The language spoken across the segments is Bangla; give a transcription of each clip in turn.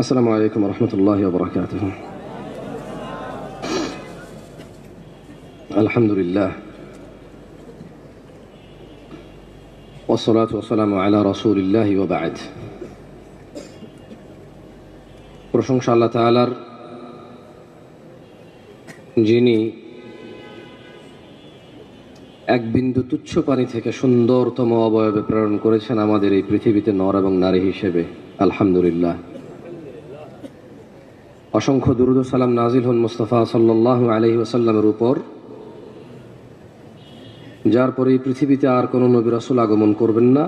আসসালামু আলাইকুম রহমতুল্লাহি ওয়া বারাকাতুহু। আলহামদুলিল্লাহ ওয়াসসালাতু ওয়াসসালামু আলা রাসূলিল্লাহি ওয়া বা'দ। প্রশংসা আল্লাহ তাআলার, যিনি এক বিন্দু তুচ্ছ পানি থেকে সুন্দরতম অবয়বে প্রেরণ করেছেন আমাদের এই পৃথিবীতে নর এবং নারী হিসেবে। আলহামদুলিল্লাহ। অসংখ্য দুরূদ ও সালাম নাজিল হন মুস্তাফা সাল্লাল্লাহু আলাইহি ওয়াসাল্লামের উপর, যার পরে এই পৃথিবীতে আর কোনো নবী রাসূল আগমন করবেন না।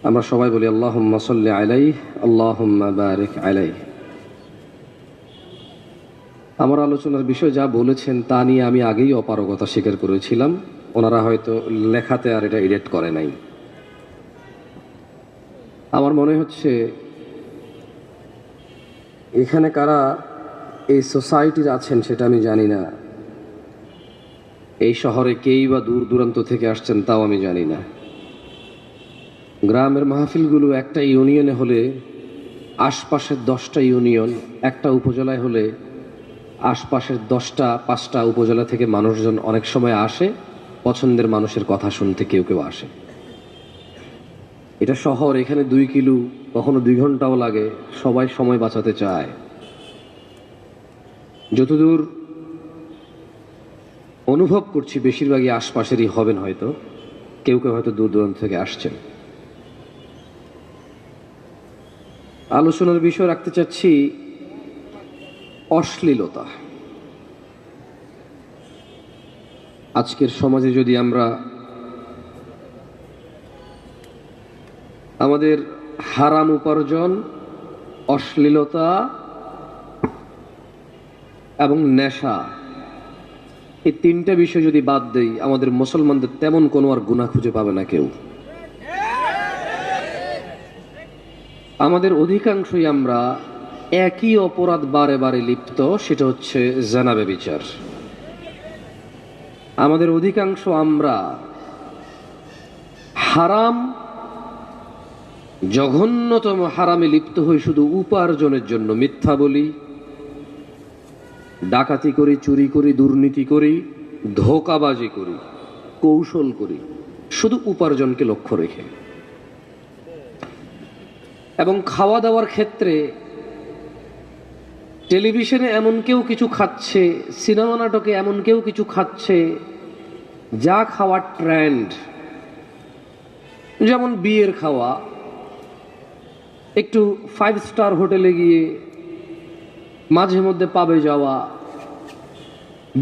আমরা সবাই বলি আল্লাহুম্মা সাল্লি আলাইহি আল্লাহুম্মা বারিক আলাইহি। আমার আলোচনার বিষয় যা বলেছেন তা নিয়ে আমি আগেই অপারগতা স্বীকার করেছিলাম, ওনারা হয়তো লেখাতে আর এটা এডিট করে নাই। আমার মনে হচ্ছে এখানে কারা এই সোসাইটির আছেন সেটা আমি জানি না, এই শহরে কেই বা দূর দূরান্ত থেকে আসছেন তাও আমি জানি না। গ্রামের মাহফিলগুলো একটা ইউনিয়নে হলে আশপাশের 10টা ইউনিয়ন, একটা উপজেলায় হলে আশপাশের 5টা উপজেলা থেকে মানুষজন অনেক সময় আসে, পছন্দের মানুষের কথা শুনতে কেউ কেউ আসে। এটা শহর, এখানে 2 কিলো কখনো 2 ঘন্টাও লাগে, সবাই সময় বাঁচাতে চায়। যতদূর অনুভব করছি বেশিরভাগই আশপাশেরই হবেন, হয়তো কেউ কেউ হয়তো দূর দূরান্ত থেকে আসছেন। আলোচনার বিষয় রাখতে চাচ্ছি অশ্লীলতা। আজকের সমাজে যদি আমরা আমাদের হারাম উপার্জন, অশ্লীলতা এবং নেশা, এই 3টা বিষয় যদি বাদ দেই, আমাদের মুসলমানদের তেমন কোনো আর গুনাহ খুঁজে পাবে না কেউ। আমাদের অধিকাংশই আমরা একই অপরাধ বারে বারে লিপ্ত, সেটা হচ্ছে জিনা ব্যভিচার। আমাদের অধিকাংশ আমরা হারাম, জঘন্যতম হারামে লিপ্ত হই শুধু উপার্জনের জন্য। মিথ্যা বলি, ডাকাতি করি, চুরি করি, দুর্নীতি করি, ধোঁকাবাজি করি, কৌশল করি, শুধু উপার্জনকে লক্ষ্য রেখে। এবং খাওয়া দাওয়ার ক্ষেত্রে টেলিভিশনে এমন কেউ কিছু খাচ্ছে, সিনেমা নাটকে এমন কেউ কিছু খাচ্ছে যা খাওয়ার ট্রেন্ড। যেমন বিয়ের খাওয়া, একটু 5 স্টার হোটেলে গিয়ে মাঝে মধ্যে পাবে যাওয়া,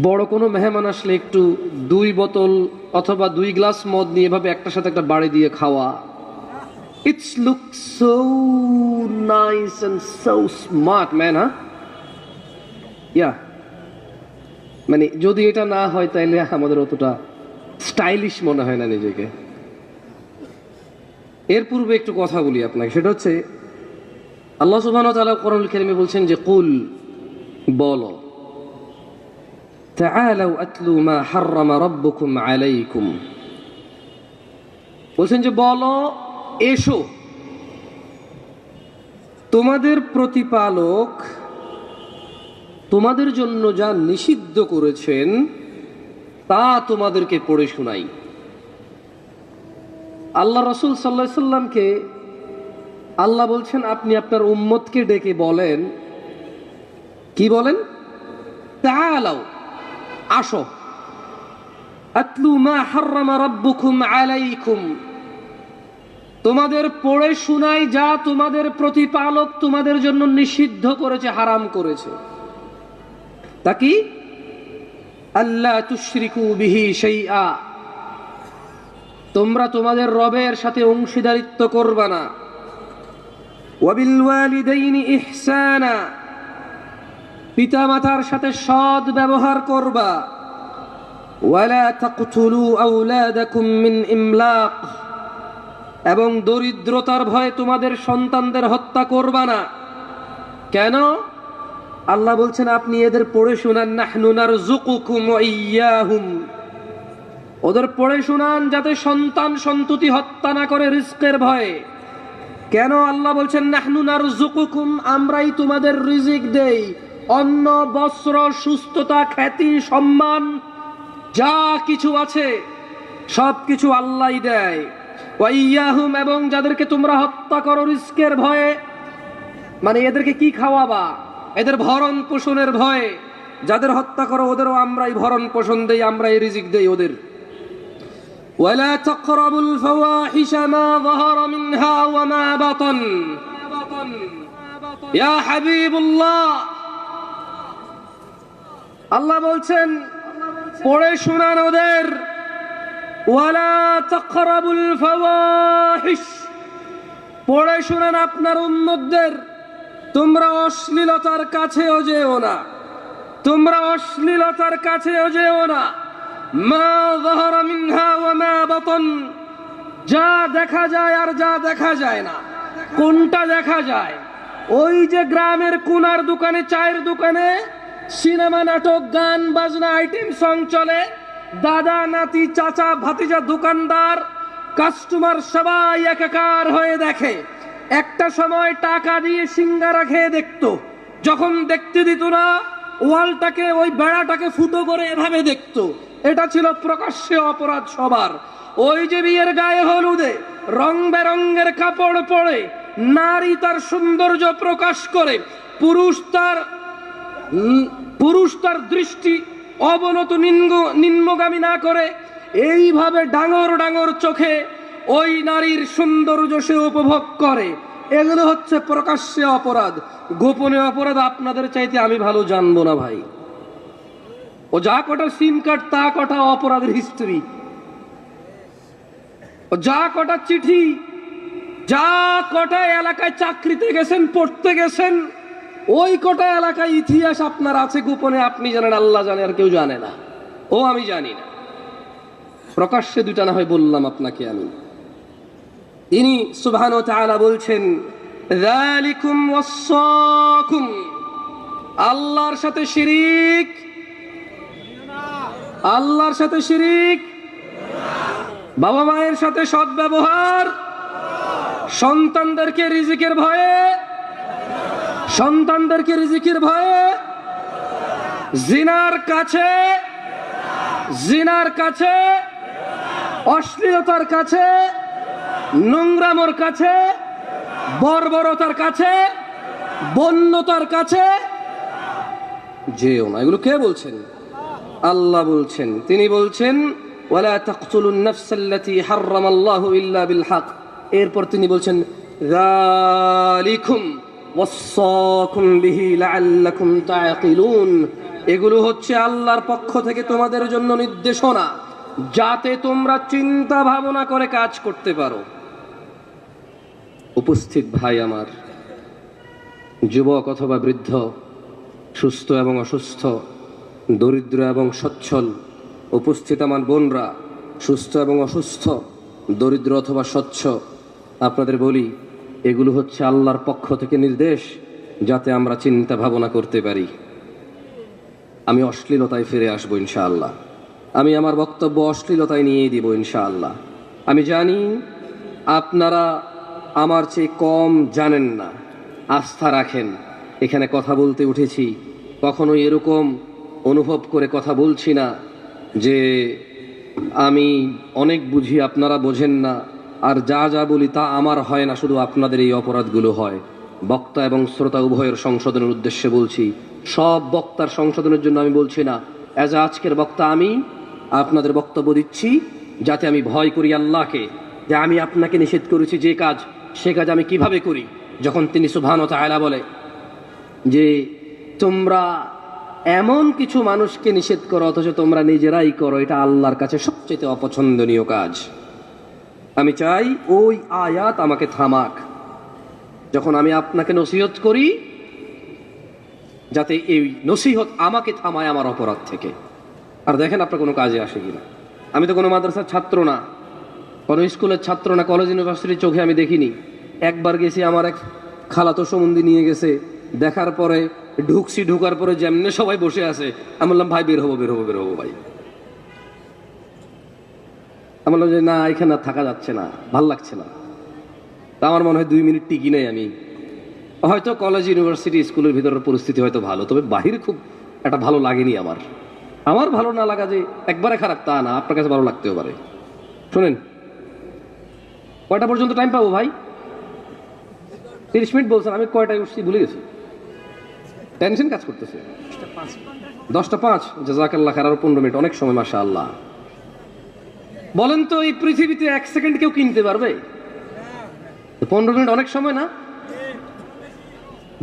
বড় কোনো মেহমান আসলে একটু 2 বোতল অথবা 2 গ্লাস মদ নিয়ে এভাবে একটার সাথে একটা বাড়ি দিয়ে খাওয়া। It's look so nice and so smart man. মানে যদি এটা না হয় তাহলে আমাদের অতটা স্টাইলিশ মনে হয় না নিজেকে। এর পূর্বে একটু কথা বলি আপনাকে, সেটা হচ্ছে আল্লাহ সুবহানাহু ওয়া তাআলা কোরআনুল কারীমে বলছেন যে কুল, বলো, তাআলাউ আতলু মা হাররামা রাব্বুকুম আলাইকুম, বলছেন যে বলো, এসো, তোমাদের প্রতিপালক তোমাদের জন্য যা নিষিদ্ধ করেছেন তা তোমাদেরকে পড়ে শোনাই। আল্লাহ রাসূল সাল্লাল্লাহু আলাইহি সাল্লামকে আল্লাহ বলছেন আপনি আপনার উম্মতকে ডেকে বলেন, কি বলেন? তাআলাউ, আসো, আতলু মা হাররামা রাব্বুকুম আলাইকুম, তোমাদের পড়ে শোনাই যা তোমাদের প্রতিপালক তোমাদের জন্য নিষিদ্ধ করেছে, হারাম করেছে। তা কি? আল্লা তুশরিকু বিহি শাইআ, তোমরা তোমাদের রবের সাথে অংশীদারিত্ব করবা না। ওয়া বিল ওয়ালিদাইনি ইহসানা, পিতামাতার সাথে সৎ ব্যবহার করবা। ওয়ালা তাকতুলু আওলাদাকুম মিন ইমলাক, এবং দরিদ্রতার ভয়ে তোমাদের সন্তানদের হত্যা করবা না। কেন? আল্লাহ বলছেন আপনি এদের পড়ে শোনান, নাহনু নারযুকুকুম ওয়া ইয়্যাহুম, ওদের পড়ে শোনান যাতে সন্তান সন্ততি হত্যা না করে রিজকের ভয়ে। কেন আল্লাহ বলছেন নাহনু নারযুকুকুম, আমরাই তোমাদের রিজিক দেই। অন্ন, বস্ত্র, সুস্থতা, খ্যাতি, সম্মান যা কিছু আছে সবকিছু আল্লাহই দেয়। ওয়া ইয়াহুম, এবং যাদেরকে তোমরা হত্যা করো রিস্কের ভয়ে, মানে এদেরকে কি খাওয়াবা, এদের ভরণ পোষণের ভয়ে যাদের হত্যা করো ওদেরও আমরাই ভরণ পোষণ দেই, আমরাই রিজিক দেই ওদের। ওয়ালা তাকরাবুল ফাওয়াহিশা মা যাহারা মিনহা ওয়া মা বাতান। ইয়া হাবিবুল্লাহ, আল্লাহ বলছেন পড়ে শোনান ওদের, ওয়ালা তাকরাবুল ফাওয়াহিশ, পড়ে শোনান আপনার উম্মতদের, তোমরা অশ্লীলতার কাছেও যেও না, তোমরা অশ্লীলতার কাছেও যেও না। মা যাহারা মিনহা ওয়া মা বাতান, যা দেখা যায় আর যা দেখা যায় না। কোনটা দেখা যায়? ওই যে গ্রামের কোনার দোকানে, চায়ের দোকানে সিনেমা, নাটক, গান বাজনা, আইটেম সং চলে, দাদা নাতি চাচা ভাতিজা দোকানদার কাস্টমার সবাই একাকার হয়ে দেখে। একটা সময় টাকা দিয়ে সিঙ্গারা খেয়ে দেখতো, যখন দেখতে দিত না ওয়ালটাকে, ওই বেড়াটাকে ফুটো করে এভাবে দেখতো। এটা ছিল প্রকাশ্যে অপরাধ সবার। ওই যে বিয়ের গায়ে হলুদে রং বেরঙ্গের কাপড় পরে নারী তার সৌন্দর্য প্রকাশ করে, পুরুষ তার দৃষ্টি অবনত নিম্নগামী না করে এইভাবে ডাঙর ডাঙর চোখে ওই নারীর সৌন্দর্য সে উপভোগ করে। এগুলো হচ্ছে প্রকাশ্যে অপরাধ। গোপনে অপরাধ আপনাদের চাইতে আমি ভালো জানবো না ভাই। ও যা কটা সিম কার্ড, তা কটা অপরাধের হিস্ট্রি, ও যা কটা চিঠি, যা কটা এলাকায় চাকরিতে গেছেন, পড়তে গেছেন, ওই কটা এলাকায় ইতিহাস আপনার আছে গোপনে, আপনি জানেন, আল্লাহ জানে, আর কেউ জানে না। ও আমি জানি না। প্রকাশ্যে দুটা না হয় বললাম আপনাকে আমি। তিনি সুবহানাহু ওয়া তাআলা বলছেন যালিকুম ওয়াসাকুম, আল্লাহর সাথে শিরিক, আল্লাহর সাথে শিরিক, বাবা মায়ের সাথে সৎ ব্যবহার, সন্তানদেরকে রিজিকের ভয়ে, সন্তানদেরকে রিজিকের ভয়ে জিনার কাছে, জিনার কাছে, অশ্লীলতার কাছে, নোংরামোর কাছে, বর্বরতার কাছে, বন্যতার কাছে যেও না। এগুলো কে বলছেন? আল্লাহ বলছেন। তিনি বলছেন ওয়ালা তাকতুলুন নাফসাল্লাতী হারামাল্লাহু ইল্লা বিল হক। এরপর তিনি বলছেন যালিকুম ওয়াসাকুম বিহি লাআল্লাকুম তাআকিলুন, এগুলো হচ্ছে আল্লাহর পক্ষ থেকে তোমাদের জন্য নির্দেশনা, যাতে তোমরা চিন্তা ভাবনা করে কাজ করতে পারো। উপস্থিত ভাই আমার, যুবক অথবা বৃদ্ধ, সুস্থ এবং অসুস্থ, দরিদ্র এবং সচ্ছল, উপস্থিত আমার বোনরা, সুস্থ এবং অসুস্থ, দরিদ্র অথবা স্বচ্ছ, আপনাদের বলি এগুলো হচ্ছে আল্লাহর পক্ষ থেকে নির্দেশ, যাতে আমরা চিন্তা ভাবনা করতে পারি। আমি অশ্লীলতায় ফিরে আসবো ইনশাআল্লাহ। আমি আমার বক্তব্য অশ্লীলতায় নিয়েই দিব ইনশাআল্লাহ। আমি জানি আপনারা আমার চেয়ে কম জানেন না, আস্থা রাখেন। এখানে কথা বলতে উঠেছি, কখনো এরকম অনুভব করে কথা বলছি না যে আমি অনেক বুঝি, আপনারা বোঝেন না, আর যা যা বলি তা আমার হয় না, শুধু আপনাদের এই অপরাধগুলো হয়। বক্তা এবং শ্রোতা উভয়ের সংশোধনের উদ্দেশ্যে বলছি, সব বক্তার সংশোধনের জন্য আমি বলছি না। অ্যাজ আজকের বক্তা আমি আপনাদের বক্তব্য দিচ্ছি, যাতে আমি ভয় করি আল্লাহকে, যে আমি আপনাকে নিষেধ করেছি যে কাজ, সে কাজ আমি কিভাবে করি। যখন তিনি সুবহানাহু ওয়া তাআলা বলে যে তোমরা এমন কিছু মানুষকে নিষেধ করো অথচ তোমরা নিজেরাই করো, এটা আল্লাহর কাছে সবচেয়ে অপছন্দনীয় কাজ। আমি চাই ওই আয়াত আমাকে থামাক যখন আমি আপনাকে নসিহত করি, যাতে এই নসিহত আমাকে থামায় আমার অপরাধ থেকে। আর দেখেন আপনার কোনো কাজে আসে কিনা। আমি তো কোনো মাদ্রাসার ছাত্র না, কোনো স্কুলের ছাত্র না, কলেজ ইউনিভার্সিটির চোখে আমি দেখিনি। একবার গেছি, আমার এক খালাতো সম্বন্ধী নিয়ে গেছে, দেখার পরে ঢুকছি, ঢুকার পরে যেমনে সবাই বসে আছে, আমি বললাম ভাই বের হবো বের হবো বের হবো ভাই। আমি বললাম যে না, এখানে থাকা যাচ্ছে না, ভাল লাগছে না। তা আমার মনে হয় 2 মিনিট টিকি নাই আমি। হয়তো কলেজ, ইউনিভার্সিটি, স্কুলের ভিতরের পরিস্থিতি হয়তো ভালো, তবে বাহিরে খুব একটা ভালো লাগেনি আমার। আমার ভালো না লাগা যে একবারে খারাপ তা না, আপনার কাছে ভালো লাগতেও পারে। শোনেন, কয়টা পর্যন্ত টাইম পাবো ভাই? 30 মিনিট বলছেন, আমি কয়টায় উঠছি ভুলে গেছি, টেনশন কাজ করতেছে। 10টা 5, জাযাকাল্লাহ খাইর, আরো 15 মিনিট, অনেক সময় মাশাআল্লাহ। বলেন তো এই পৃথিবীতে 1 সেকেন্ড কেউ কিনতে পারবে? 15 মিনিট অনেক সময় না?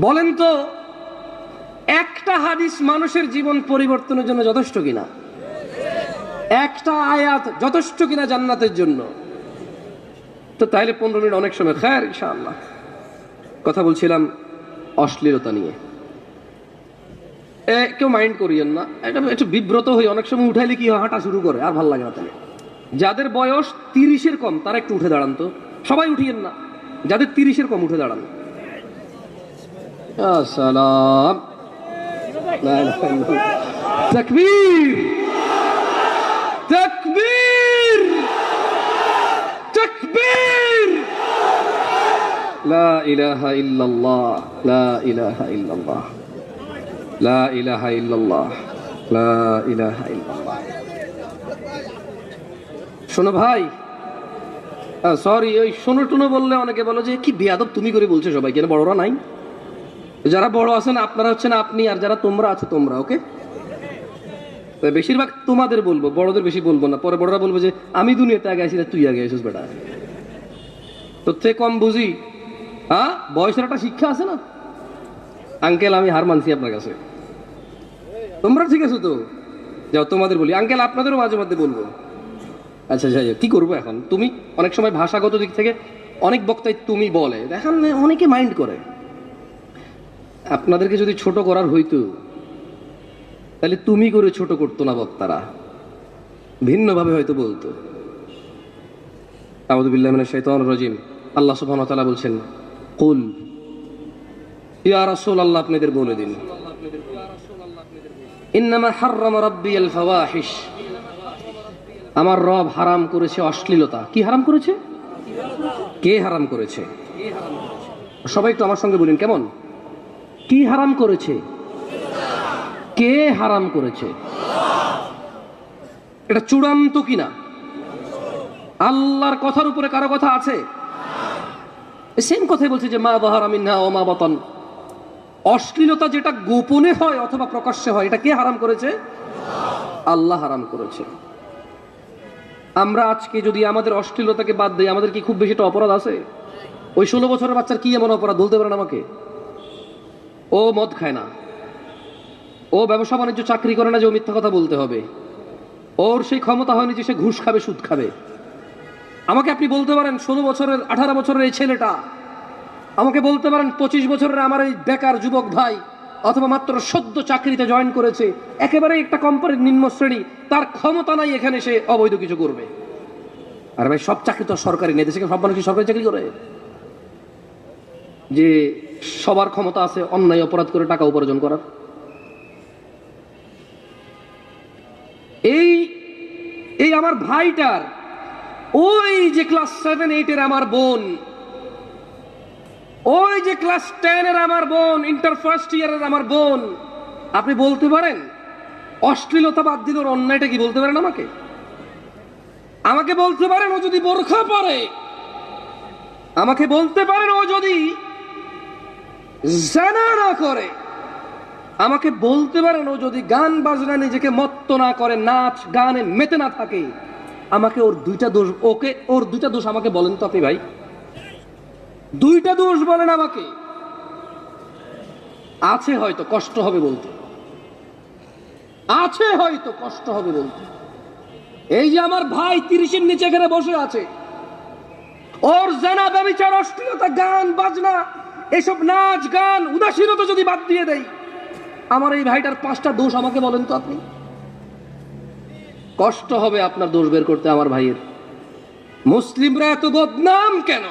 বলেন তো একটা হাদিস মানুষের জীবন পরিবর্তনের জন্য যথেষ্ট কিনা? একটা আয়াত যথেষ্ট কিনা জান্নাতের জন্য? তো তাইলে 15 মিনিট অনেক সময়। খায়র, ইনশাআল্লাহ। কথা বলছিলাম অশ্লীলতা নিয়ে। কেউ মাইন্ড করিয়েন না, এটা একটু বিব্রত হই অনেক সময়। উঠাইলে কি হয়, হাঁটা শুরু করে, আর ভাল লাগে না। তাহলে যাদের বয়স 30-এর কম তারা একটু উঠে দাঁড়ান তো, সবাই উঠিয়েন না, যাদের 30-এর কম উঠে দাঁড়ান। আসসালাম, তাকবীর, তাকবীর, তাকবীর, লা ইলাহা ইল্লাল্লাহ, লা ইলাহা ইল্লাল্লাহ, লা ইলাহা ইল্লাল্লাহ, লা ইলাহা ইল্লাল্লাহ। শোনো ভাই, সরি, ওই শোনো টুনো বললে অনেকে বলো যে কি বেয়াদব তুমি করে বলছো সবাই, কেন বড়রা নাই? যারা বড় আছেন আপনারা হচ্ছেন আপনি, আর যারা তোমরা আছো তোমরা। ওকে, বেশিরভাগ তোমাদের বলবো, বড়দের বেশি বলবো না। পরে বড়রা বলবো যে আমি দুনিয়াতে আগে আসি, তুই আগে আসিস বেটা, তোর থেকে কম বুঝি। হ্যাঁ, বয়সের একটা শিক্ষা আছে না? আঙ্কেল আমি হার মানছি আপনার কাছে, তোমরা ঠিক আছে তো, যাও তোমাদের বলি। আঙ্কেল আপনাদেরও মাঝে মধ্যে বলবো। আচ্ছা যাই হোক, কি করবো এখন? তুমি অনেক সময় ভাষাগত দিক থেকে অনেক বক্তাই তুমি বলে, দেখেন অনেকে মাইন্ড করে। আপনাদেরকে যদি ছোট করার হইতো তাহলে তুমি করে ছোট করতো না বক্তারা, ভিন্নভাবে হয়তো বলতো। আউযু বিল্লাহি মিনাশ শাইতানির রাজিম। আল্লাহ সুবহানাহু ওয়া তাআলা বলছেন, কুল ইয়া রাসূলুল্লাহ, আপনাদের বলে দিন, ইন্নামা হাররামা রাব্বিয়াল ফাওয়াহিশ, আমার রব হারাম করেছে অশ্লীলতা। কি হারাম করেছে? কে হারাম করেছে? সবাই একটু আমার সঙ্গে বলেন, কেমন? কি হারাম করেছে? কে হারাম করেছে? এটা চূড়ান্ত কিনা? আল্লাহর কথার উপরে কারো কথা আছে? সেম কথাই বলছে যে মা যাহারা মিনহা ওয়া মা বাতান, অশ্লীলতা যেটা গোপনে হয় অথবা প্রকাশ্যে হয়, এটা কে হারাম করেছে? আল্লাহ হারাম করেছে। আমরা আজকে যদি আমাদের অশ্লীলতাকে বাদ দিই, আমাদের কি খুব বেশি একটা অপরাধ আছে? ওই 16 বছরের বাচ্চার কি এমন অপরাধ বলতে পারেন আমাকে? ও মদ খায় না, ও ব্যবসা বাণিজ্য চাকরি করে না যে ও মিথ্যা কথা বলতে হবে, ওর সেই ক্ষমতা হয়নি যে সে ঘুষ খাবে, সুদ খাবে। আমাকে আপনি বলতে পারেন 16 বছরের 18 বছরের এই ছেলেটা, আমাকে বলতে পারেন 25 বছরের আমার এই বেকার যুবক ভাই, অথবা মাত্র সদ্য চাকরিতে জয়েন করেছে, একেবারে একটা কোম্পানির নিম্ন শ্রেণী, তার ক্ষমতা নাই এখানে সে অবৈধ কিছু করবে। আর ভাই সব চাকরি তো সরকারি নেই, দেশে সব মানুষ সরকারি চাকরি করে? যে সবার ক্ষমতা আছে অন্যায় অপরাধ করে টাকা উপার্জন করার? এই এই আমার ভাইটার, ওই যে ক্লাস 7-8 আমার বোন, ওই যে ক্লাস 10 আমার বোন, ইন্টার ফার্স্ট ইয়ারের আমার বোন, আপনি বলতে পারেন অশ্লীলতা বাদ দিল, ওর অন্যায়টা কি বলতে পারেন আমাকে? আমাকে বলতে পারেন ও যদি বোরখা পরে, আমাকে বলতে পারেন ও যদি জিনা না করে, আমাকে বলতে পারেন ও যদি গান বাজনা নিজেকে মত্ত না করে, নাচ গানে মেতে না থাকে, আমাকে ওর 2টা দোষ, ওকে ওর 2টা দোষ আমাকে বলেন তো আপনি ভাই, 2টা দোষ বলেন আমাকে। আছে হয়তো, কষ্ট হবে বলতে, আছে হয়তো কষ্ট হবে বলতে। এই যে আমার ভাই 30-এর নিচে এখানে বসে আছে, ওর জানা ব্যভিচার, অশ্লীলতা, গান বাজনা, এসব নাচ গান, উদাসীনতা যদি বাদ দিয়ে দেয়, আমার এই ভাইটার 5টা দোষ আমাকে বলেন তো আপনি। কষ্ট হবে আপনার দোষ বের করতে আমার ভাইয়ের। মুসলিমরা এত বদনাম কেন?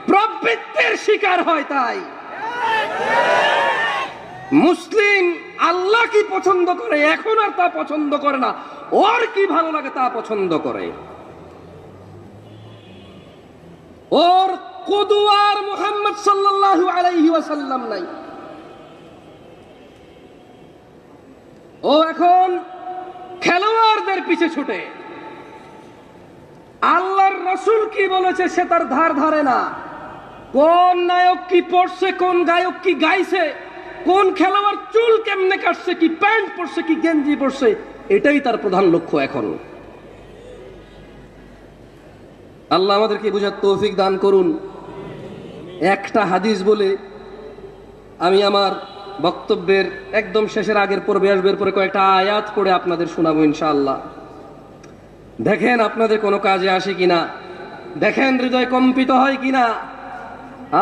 প্রবৃত্তির শিকার হয় তাই। মুসলিম আল্লাহ কি পছন্দ করে এখন আর তা পছন্দ করে না, ওর কি ভালো লাগে তা পছন্দ করে। ওর কুদওয়ার মুহাম্মদ সাল্লাল্লাহু আলাইহি ওয়াসাল্লাম নাই। ও এখন খেলোয়াড়দের পিছে ছুটে, আল্লাহর রাসূল কি বলেছে সে তার ধার ধারে না। কোন নায়ক কি পড়ছে, কোন গায়ক কি গাইছে, কোন খেলোয়াড় চুল কেমনে কাটছে, কি প্যান্ট পরছে, কি গেঞ্জি পরছে, এটাই তার প্রধান লক্ষ্য। এখন আল্লাহ আমাদেরকে বোঝার তৌফিক দান করুন। একটা হাদিস বলে আমি আমার বক্তব্যের একদম শেষের আগের পর্বে আসবে, এরপরে কয়েকটা আয়াত পড়ে আপনাদের শোনাবো ইনশাআল্লাহ। দেখেন আপনাদের কোনো কাজে আসে কিনা, দেখেন হৃদয় কম্পিত হয় কিনা।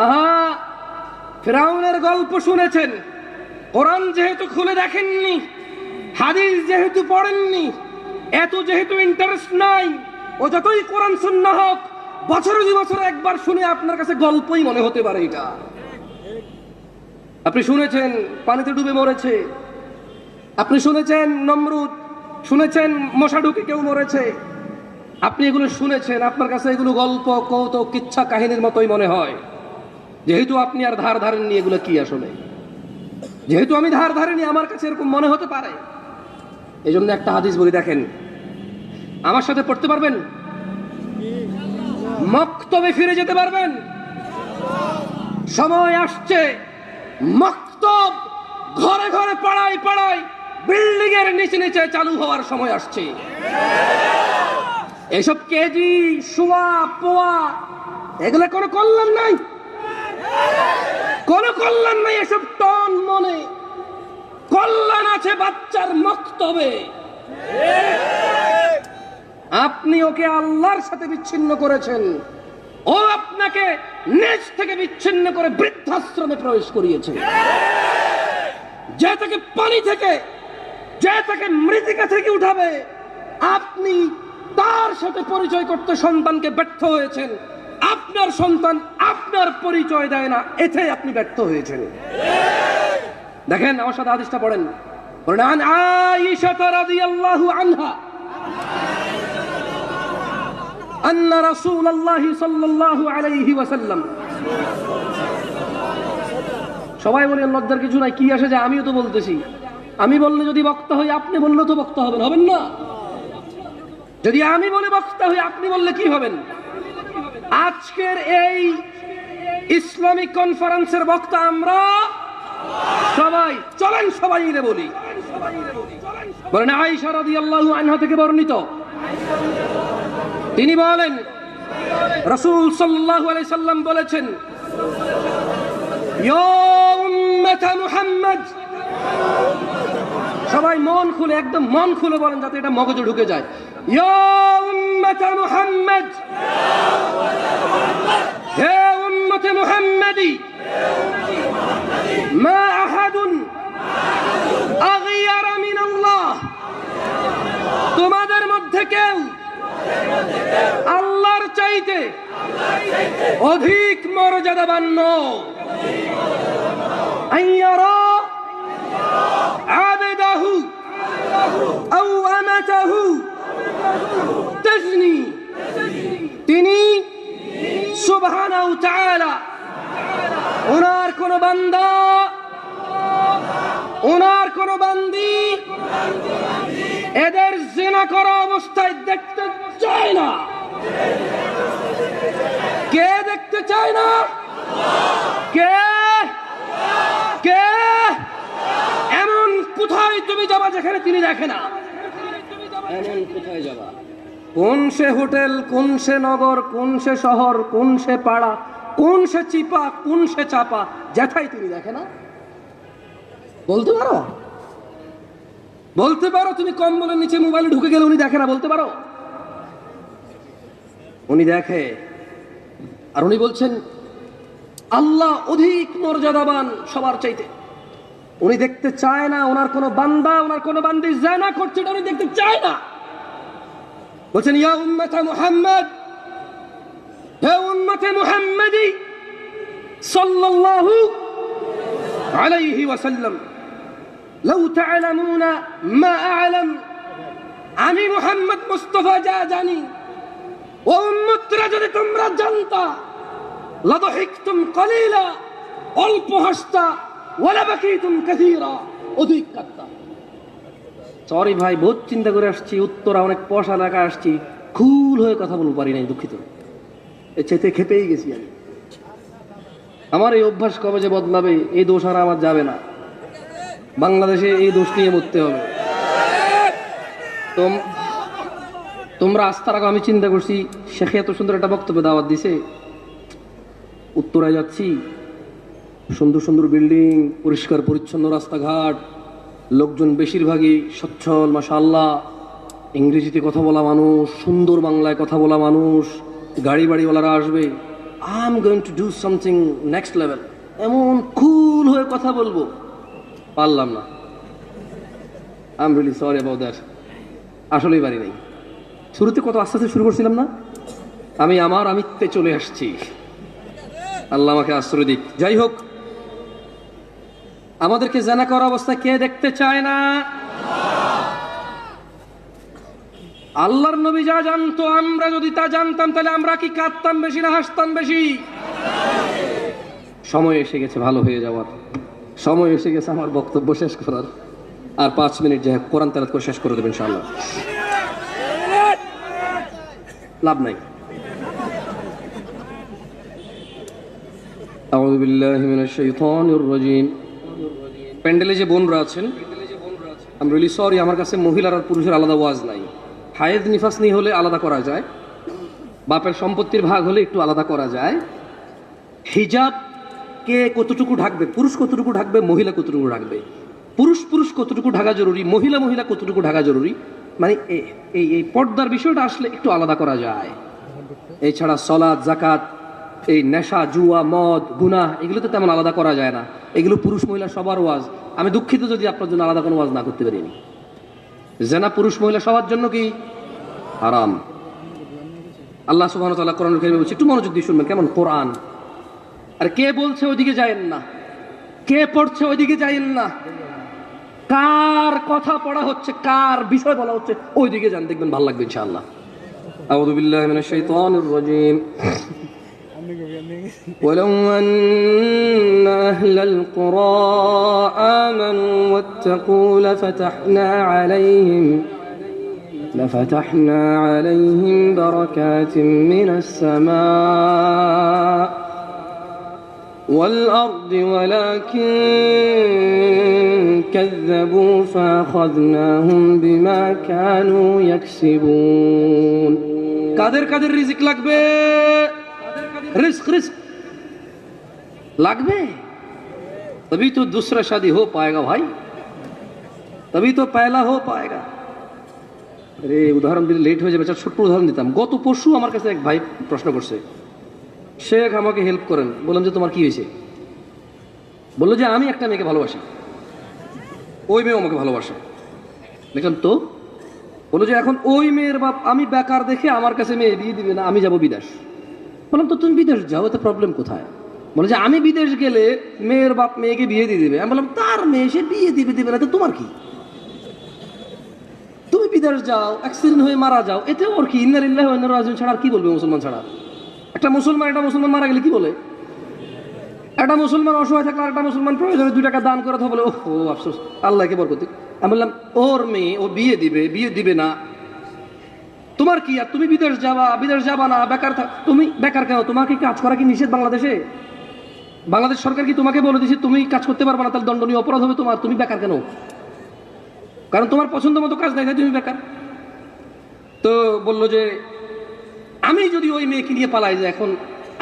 আহা, ফিরাউনের গল্প শুনেছেন, কোরআন যেহেতু খুলে দেখেননি, হাদিস যেহেতু পড়েননি, এত যেহেতু ইন্টারেস্ট নাই, ও যতই কোরআন সুন্নাহ হোক, বছরে 2 বছরে একবার শুনে আপনার কাছে গল্পই মনে হতে পারে। এটা আপনি শুনেছেন পানিতে ডুবে মরেছে, আপনি শুনেছেন নমরুদ, শুনেছেন মশা ঢুকে কেউ মরেছে, আপনি এগুলো শুনেছেন, আপনার কাছে এগুলো গল্প, কৌতুক, কিচ্ছা কাহিনীর মতোই মনে হয়। যেহেতু আপনি আর ধার ধারেননি, এগুলো কি আসলে, যেহেতু আমি ধার ধারিনি, আমার কাছে এরকম মনে হতে পারে। এই জন্য একটা হাদিস বলি, দেখেন, আমার সাথে পড়তে পারবেন? মক্তবে ফিরে যেতে পারবেন? সময় আসছে, মক্তব ঘরে ঘরে, পাড়ায় পাড়ায়, বিল্ডিং এর নিচে নিচে চালু হওয়ার সময় আসছে। এসব কেজি, সোয়া, পোয়া, এগুলো কোনো কল্যাণ নাই, কোনো কল্যাণ নাই। এসব টন মনে, কল্যাণ আছে বাচ্চার মক্তবে। আপনি ওকে আল্লাহর সাথে বিচ্ছিন্ন করেছেন, ও আপনাকে নিজ থেকে বিচ্ছিন্ন করে বৃদ্ধাশ্রমে প্রবেশ করিয়েছে। যে তাকে পানি থেকে, যে তাকে মৃত্তিকা থেকে উঠাবে, আপনি তার সাথে পরিচয় করতে সন্তানকে ব্যর্থ হয়েছেন। আপনার সন্তান আপনার পরিচয় দেয় না, এতে আপনি ব্যর্থ হয়েছেন। দেখেন, আমার সাথে হাদিসটা পড়েন। বলেন, আয়েশা রাদিয়াল্লাহু আনহা আন্না রাসূলুল্লাহি সাল্লাল্লাহু আলাইহি ওয়াসাল্লাম। সবাই বলেন, লজ্জার কিছু নাই, কি আসে যায়, আমিও তো বলতেছি। আমি বললে যদি বক্তা হই, আপনি বললে তো বক্তা হবেন, হবেন না? যদি আমি বলে বক্তা হই, আপনি বললে কি হবেন? আজকের এই ইসলামিক কনফারেন্সের বক্তা আমরা সবাই। চলেন সবাই মিলে বলি। বলেন, আয়েশা রাদিয়াল্লাহু আনহা থেকে বর্ণিত, তিনি বলেন, রাসূল সাল্লাল্লাহু আলাইহি সাল্লাম বলেছেন, ইয়া উম্মাত মুহাম্মদ। সবাই মন খুলে, একদম মন খুলে বলেন, যাতে এটা মগজে ঢুকে যায়। ইয়া উম্মাত মুহাম্মদ, হে উম্মত মুহাম্মাদি, মা আহাদুন আগয়ারা মিন আল্লাহ। তোমাদের মধ্যে কেউ আল্লাহর চাইতে অধিক মর্যাদাবান নয়। আইয়ারা আবদাহু আও আমাতাহু তাজনি। তিনি সুবহানাহু তাআলা ওনার কোন বান্দা, ওনার কোন বান্দি এদের জিনা করা অবস্থায় দেখতে চায় না। কে দেখতে চায় না? কে কে? এমন কোথায় তুমি যাবা যেখানে তিনি দেখে না? এমন কোথায় যাবা? কোন সে হোটেল, কোন সে নগর, কোন সে শহর, কোন সে পাড়া, কোন সে চিপা, কোন সে চাপা, যেথায় তিনি দেখে না? বলতে পারো? বলতে পারো? তুমি কম্বলের নিচে মোবাইলে ঢুকে গেলে উনি দেখে না, বলতে পারো? উনি দেখে। আর উনি বলছেন আল্লাহ অধিক মর্যাদাবান সবার চাইতে। উনি দেখতে চায় না ওনার কোন বান্দা, ওনার কোন বান্দি জিনা করছে, এটা উনি দেখতে চায় না। বলছেন, ইয়া উম্মত মুহাম্মদ, হে উম্মত মুহাম্মাদি সাল্লাল্লাহু আলাইহি ওয়াসাল্লাম, লাউ তা'লামুনা মা আ'লাম। আমি মুহাম্মদ মুস্তাফা যা জানি, ও উম্মতরা যদি তোমরা জানতা লাদহিকতুম কালিলা, অল্প হাসতা, ওয়ালা বাকিতুম কাসীরা, অধিক কাঁদতা। সরি ভাই, বহুত চিন্তা করে আসছি, উত্তরা অনেক পয়সা এলাকায় আসছি, কুল হয়ে কথা বলতে পারি নাই, দুঃখিত। এর চাইতে খেপেই গেছি আমি। আমার এই অভ্যাস কবে যে বদলাবে, এই দোষ আর আমার যাবে না। বাংলাদেশে এই দোষ নিয়ে মরতে হবে। তোমরা আস্থা রাখো, আমি চিন্তা করছি, শেখে এত সুন্দর একটা বক্তব্য দাওয়াত দিছে, উত্তরায় যাচ্ছি, সুন্দর সুন্দর বিল্ডিং, পরিষ্কার পরিচ্ছন্ন রাস্তাঘাট, লোকজন বেশিরভাগই সচ্ছল, মাশাআল্লাহ, ইংরেজিতে কথা বলা মানুষ, সুন্দর বাংলায় কথা বলা মানুষ, গাড়ি বাড়িওয়ালারা আসবে। I am going to do something next level, এমন কুল হয়ে কথা বলবো, পারলাম না। I am really sorry about that. আসলেই পারি নাই। শুরুতে কত আস্তে আস্তে শুরু করছিলাম না, আমি আমার আমিত্বে চলে আসছি। আল্লাহ আমাকে আশ্রয় দিক। যাই হোক, আমাদেরকে জানা করা অবস্থায় কে দেখতে চায় না? আল্লাহর নবী যা জানতো, আমরা যদি তা জানতাম, তাহলে আমরা কি কাঁদতাম বেশি না হাসতাম বেশি? সময় এসে গেছে ভালো হয়ে যাওয়ার, সময় এসে গেছে আমার বক্তব্য শেষ করার। আর 5 মিনিট যে কোরআন তেলাওয়াত করে শেষ করে দেবেন ইনশাআল্লাহ, লাভ নাই। আউযু বিল্লাহি মিনাশ শাইতানির রাজীম। প্যান্ডেলে যে বোনরা আছেন, আই এম রিয়েলি সরি, আমার কাছে মহিলার আর পুরুষের আলাদা ওয়াজ নাই। হায়েদ নিফাস নিয়ে হলে আলাদা করা যায়, বাপের সম্পত্তির ভাগ হলে একটু আলাদা করা যায়। হিজাব কে কতটুকু ঢাকবে, পুরুষ কতটুকু ঢাকবে, মহিলা কতটুকু ঢাকবে, পুরুষ কতটুকু ঢাকা জরুরি, মহিলা কতটুকু ঢাকা জরুরি, মানে এই পর্দার বিষয়টা আসলে একটু আলাদা করা যায়। এছাড়া সলাৎ, জাকাত, এই নেশা, জুয়া, মদ, গুনাহ, এগুলো তো তেমন আলাদা করা যায় না। এগুলো পুরুষ মহিলা সবার ওয়াজ। আমি দুঃখিত যদি আপনার জন্য আলাদা কোনো ওয়াজ না করতে পারিনি। জেনা পুরুষ মহিলা সবার জন্য কি হারাম। আল্লাহ সুবহানাহু ওয়া তাআলা কোরআনুল কারীমে বলছে, একটু মনোযোগ দিয়ে শুনবেন কেমন কোরআন। আর কে বলছে ওইদিকে যায়েন না, কে পড়ছে ওইদিকে যায়েন না, কার কথা পড়া হচ্ছে, কার বিষয় বলা হচ্ছে, ওইদিকে যান, দেখবেন ভালো লাগবে ইনশাআল্লাহ। আউযু বিল্লাহি মিনাশ শাইতানির রাজীম। ولو أن أهل القرى آمنوا واتقوا لفتحنا عليهم بركات من السماء والأرض ولكن كذبوا فأخذناهم بما كانوا يكسبون। কাদের কাদের রিজিক লাগবে? रिस्क লাগবে, तभी तो दूसरा शादी हो पाएगा भाई, तभी तो पहला हो पाएगा। अरे উদাহরণ দিলে লেট হয়ে যাবে, ছোট্ট উদাহরণ দিতাম। গত পরশু আমার কাছে এক ভাই প্রশ্ন করছে, শেখ আমাকে হেল্প করেন। বললাম যে তোমার কি হয়েছে? বললো যে আমি একটা মেয়েকে ভালোবাসি, ওই মেয়ে আমাকে ভালোবাসে। দেখলাম তো, বললো যে এখন ওই মেয়ের বাপ আমি বেকার দেখে আমার কাছে মেয়ে বিয়ে দিবে না, আমি যাব বিদেশ। বললাম তো তুমি বিদেশ যাও, এতে প্রবলেম কোথায়? বলে যে আমি বিদেশ গেলে মেয়ের বাপ মেয়েকে বিয়ে দিয়ে দিবে। আমি বললাম তার মেয়ে, সে বিয়ে দিবে না, তো তোমার কি? তুমি বিদেশ যাও, অ্যাক্সিডেন্ট হয়ে মারা যাও, এতে ওর কি? ইন্না লিল্লাহি ওয়া ইন্না ইলাইহি রাজিউন ছাড়া আর কি বলবে মুসলমান ছাড়া? একটা মুসলমান মারা গেলে কি বলে? একটা মুসলমান অসহায় থাকলে একটা মুসলমান প্রয়োজনে 2 টাকা দান করে তো বলে ওহ আফসোস, আল্লাহকে বরকত দিক। আমি বললাম ওর মেয়ে, ও বিয়ে দিবে না, তোমার কি? আর তুমি বিদেশ যাবা না, বেকার তুমি বেকার কেন? তোমাকে কাজ করা কি নিষেধ বাংলাদেশে? বাংলাদেশ সরকার কি তোমাকে বলে দিয়েছে তুমি কাজ করতে পারবে না, তাহলে দণ্ডনীয় অপরাধ হবে তোমার? তুমি বেকার কেন? কারণ তোমার পছন্দ মতো কাজ নাই, তাই তুমি বেকার। তো বললো যে আমি যদি ওই মেয়েকে নিয়ে পালাই যে এখন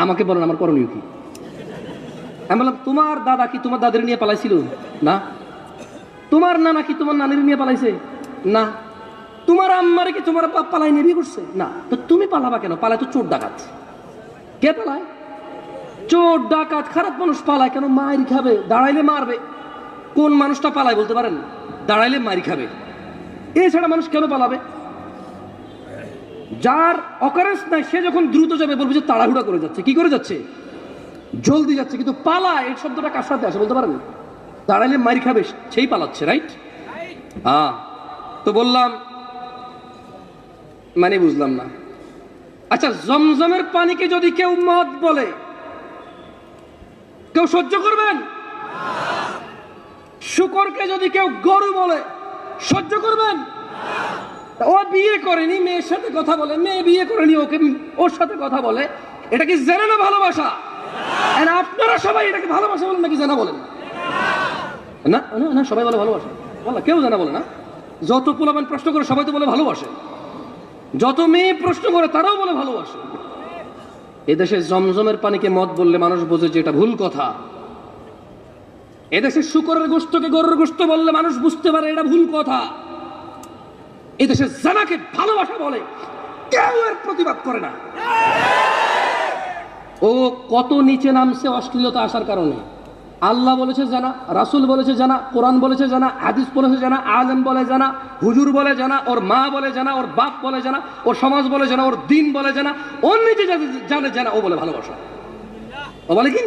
আমাকে বলেন আমার করণীয় কি? আমি বললাম তোমার দাদা কি তোমার দাদের নিয়ে পালাইছিল? না। তোমার নানা কি তোমার নানির নিয়ে পালাইছে? না। তোমার আম্মারে কি তোমার বাপ পালাই নিয়ে বিয়ে করছে? না। তো তুমি পালাবা কেন? পালায় তো চোর ডাকাত। কে পালায়? চোর ডাকাত, খারাপ মানুষ পালায় কেন? মায়ের খাবে, দাঁড়াইলে মারবে। কোন মানুষটা পালায় বলতে পারেন? দাঁড়াইলে মারি খাবে। এছাড়া মানুষ কেন পালাবে? যার অকারেন্স নাই সে যখন দ্রুত যাবে বলবে যে তাড়াহুড়া করে যাচ্ছে। কি করে যাচ্ছে? জলদি যাচ্ছে। কিন্তু পালায় এই শব্দটা কার সাথে আসে বলতে পারেন? দাঁড়াইলে মারি খাবে সেই পালাচ্ছে, রাইট? হ্যাঁ। তো বললাম মানে বুঝলাম না। আচ্ছা, জমজমের পানিকে যদি কেউ মদ বলে, কেউ সহ্য করবেন? শুকরকে যদি কেউ গরু বলে সহ্য করবেন? ও বিয়ে করেনি, মেয়ের সাথে কথা বলে, মেয়ে বিয়ে করেনি, ওকে ওর সাথে কথা বলে, এটা কি জেনা না ভালোবাসা? আর আপনারা সবাই এটাকে ভালোবাসা বলেন নাকি জেনা বলেন? না না না, সবাই বলে ভালোবাসা, বলা কেউ জেনা বলে না। যত পোলাপান প্রশ্ন করে সবাই তো বলে ভালোবাসে, যত মেয়ে প্রশ্ন করে তারাও বলে ভালোবাসে। এদেশে জমজমের পানিকে মদ বললে মানুষ বোঝে যে এটা ভুল কথা। এদেশে শুকরের গোশতকে গরুর গোশত বললে মানুষ বুঝতে পারে এটা ভুল কথা। এদেশে জানাকে ভালোবাসা বলে, কেউ এর প্রতিবাদ করে না। ও কত নিচে নামছে অশ্লীলতা আসার কারণে। আল্লাহ বলেছে জানা, রাসূল বলেছে জানা, কোরআন বলেছে জানা, হাদিস বলেছে জানা, আলেম বলে জানা, হুজুর বলে জানা, ওর মা বলে জানা, ওর বাপ বলে জানা, ওর সমাজ বলে জানা, ওর দিন বলে জানা, ওর নিজে জানে জানা, ও বলে ভালোবাসা। ও বলে কি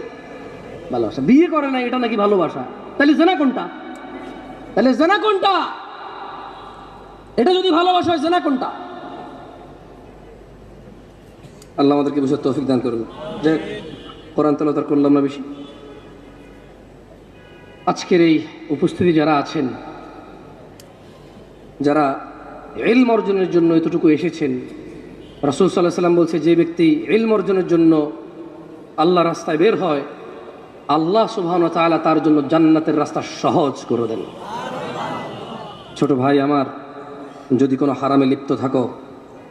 ভালোবাসা? বিয়ে করে না, এটা নাকি ভালোবাসা? তাহলে জানা কোনটা? তাহলে জানা কোনটা? এটা যদি ভালোবাসা হয়, জানা কোনটা? আল্লাহ আমাদেরকে বুঝার তৌফিক দান করুন। যে কোরআন তেলাওয়াত করলাম না বেশি। আজকের এই উপস্থিতি যারা আছেন, যারা ইলম অর্জনের জন্য এতটুকু এসেছেন, রাসূল সাল্লাল্লাহু আলাইহি ওয়াসাল্লাম বলছে যে ব্যক্তি ইলম অর্জনের জন্য আল্লাহ রাস্তায় বের হয়, আল্লাহ সুবহানাহু ওয়া তাআলা তার জন্য জান্নাতের রাস্তা সহজ করে দেন। ছোট ভাই আমার, যদি কোনো হারামে লিপ্ত থাকো,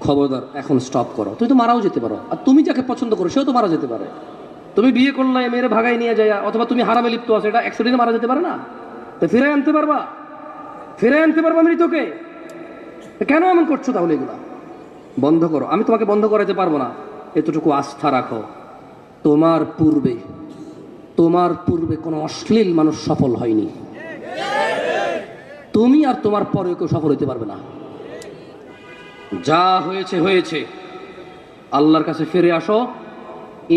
খবরদার এখন স্টপ করো। তুই তো মারাও যেতে পারো, আর তুমি যাকে পছন্দ করো সেও তো মারা যেতে পারে। তুমি বিয়ে করলে মেয়েরে ভাগাই নিয়ে যায়, অথবা তুমি হারামে লিপ্ত আছো, এটা অ্যাক্সিডেন্টে মারা যেতে পারে না? তো ফিরে আনতে পারবা? ফিরে আনতে পারবা মৃতকে? কেন এমন করছো? তাহলে এগুলা বন্ধ করো। আমি তোমাকে বন্ধ করাতে পারবো না, এতটুকু আস্থা রাখো। তোমার পূর্বে কোনো অশ্লীল মানুষ সফল হয়নি, তুমি আর তোমার পরে কেউ সফল হইতে পারবে না। যা হয়েছে হয়েছে, আল্লাহর কাছে ফিরে আসো,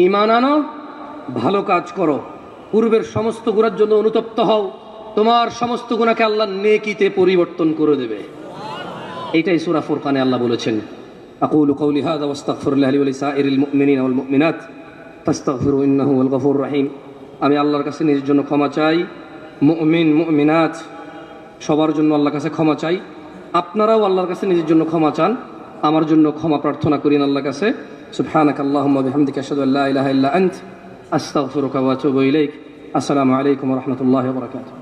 ঈমান আনো, ভালো কাজ করো, পূর্বের সমস্ত গুনার জন্য অনুতপ্ত হও, তোমার সমস্ত গুনাহকে আল্লাহ নেকিতে পরিবর্তন করে দেবে। এইটাই সূরা ফুরকানে আল্লাহ বলেছেন, আকুলু কওলি হাযা ওয়াস্তাগফিরুল্লাহ লি ওয়া লিসাইরিল মুমিনিনা ওয়াল মুমিনাত ফাস্তাগফিরু ইন্নাহু হুয়াল গফুরুর রহিম। আমি আল্লাহর কাছে নিজের জন্য ক্ষমা চাই, মুমিন মুমিনাত সবার জন্য আল্লাহর কাছে ক্ষমা চাই। আপনারাও আল্লাহর কাছে নিজের জন্য ক্ষমা চান, আমার জন্য ক্ষমা প্রার্থনা করেন আল্লাহর কাছে। সুবহানাকা আল্লাহুম্মা বিহামদিকা আশহাদু আল্লা ইলাহা ইল্লা আনতা আস্তাগফিরুকা ওয়া আতুবু ইলাইক। আসসালামু আলাইকুম ওয়া রাহমাতুল্লাহি ওয়া বারাকাতুহু।